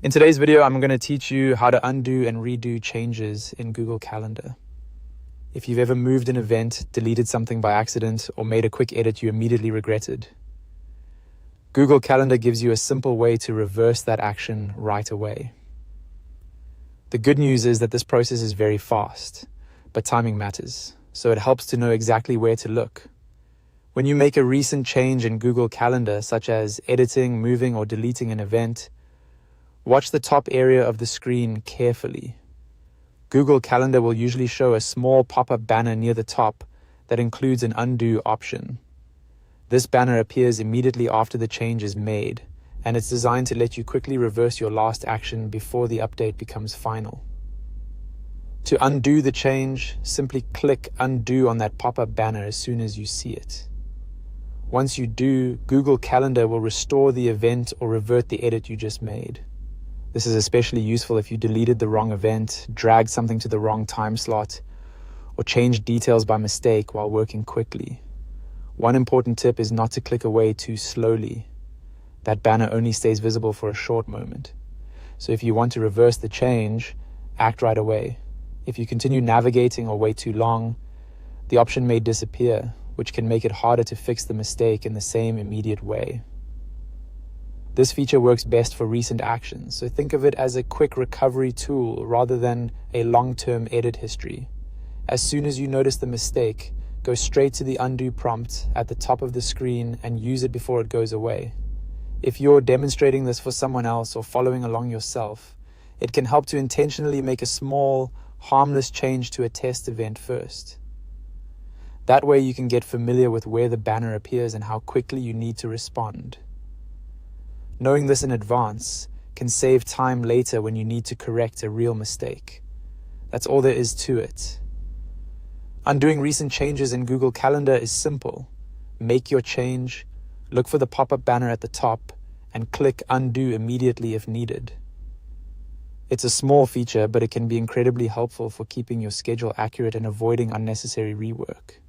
In today's video, I'm going to teach you how to undo and redo changes in Google Calendar. If you've ever moved an event, deleted something by accident, or made a quick edit you immediately regretted, Google Calendar gives you a simple way to reverse that action right away. The good news is that this process is very fast, but timing matters, so it helps to know exactly where to look. When you make a recent change in Google Calendar, such as editing, moving, or deleting an event, watch the top area of the screen carefully. Google Calendar will usually show a small pop-up banner near the top that includes an undo option. This banner appears immediately after the change is made, and it's designed to let you quickly reverse your last action before the update becomes final. To undo the change, simply click Undo on that pop-up banner as soon as you see it. Once you do, Google Calendar will restore the event or revert the edit you just made. This is especially useful if you deleted the wrong event, dragged something to the wrong time slot, or changed details by mistake while working quickly. One important tip is not to click away too slowly. That banner only stays visible for a short moment. So if you want to reverse the change, act right away. If you continue navigating or wait too long, the option may disappear, which can make it harder to fix the mistake in the same immediate way. This feature works best for recent actions, so think of it as a quick recovery tool rather than a long-term edit history. As soon as you notice the mistake, go straight to the undo prompt at the top of the screen and use it before it goes away. If you're demonstrating this for someone else or following along yourself, it can help to intentionally make a small, harmless change to a test event first. That way you can get familiar with where the banner appears and how quickly you need to respond. Knowing this in advance can save time later when you need to correct a real mistake. That's all there is to it. Undoing recent changes in Google Calendar is simple. Make your change, look for the pop-up banner at the top, and click Undo immediately if needed. It's a small feature, but it can be incredibly helpful for keeping your schedule accurate and avoiding unnecessary rework.